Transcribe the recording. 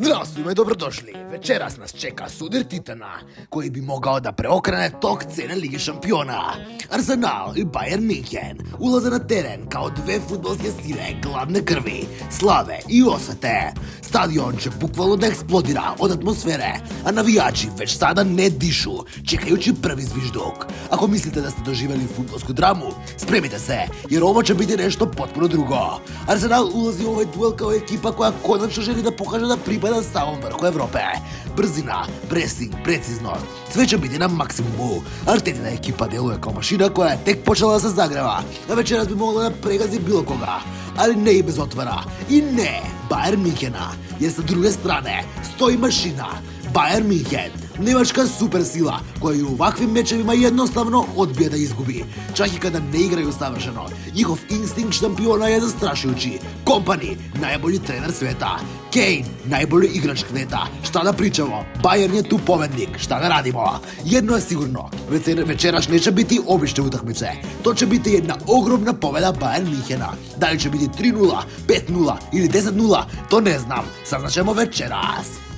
Zdravstvujmo i dobrodošli. Večeras nas čeka sudir titana, koji bi mogao da preokrene tok cene Lige šampiona. Arsenal i Bayern München ulaze na teren kao dve fudbalske sile gladne krvi, slave i osvete. Stadion će bukvalno da eksplodira od atmosfere, a navijači već sada ne dišu, čekajući prvi zvižduk. Ako mislite da ste doživjeli fudbalsku dramu, spremite se, jer ovo će biti nešto potpuno drugo. Arsenal ulazi u ovaj duel kao ekipa koja konačno želi da pokaže da pripada samom vrhu Evrope. Brzina, pressing, preciznost, sve će biti na maksimumu. Artetina ekipa deluje kao mašina koja je tek počela da se zagreva, a večeras bi mogla da pregazi bilo koga. Ali ne i bez otvora. I ne Bayern Münchena, jer sa druge strane stoji mašina Bayern München, nemačka supersila koja u ovakvim mečevima jednostavno odbija da izgubi, čak i kada ne igraju savršeno. Njihov instinkt šampiona je zastrašujući. Kompany, najbolji trener sveta. Kane, najbolji igrač sveta. Šta da pričamo? Bayern je tu pobednik. Šta da radimo? Jedno je sigurno, večeraš neće biti obične utakmice. To će biti jedna ogromna pobeda Bayern Münchena. Da li će biti 3-0, 5-0 ili 10-0, to ne znam. Saznaćemo večeras.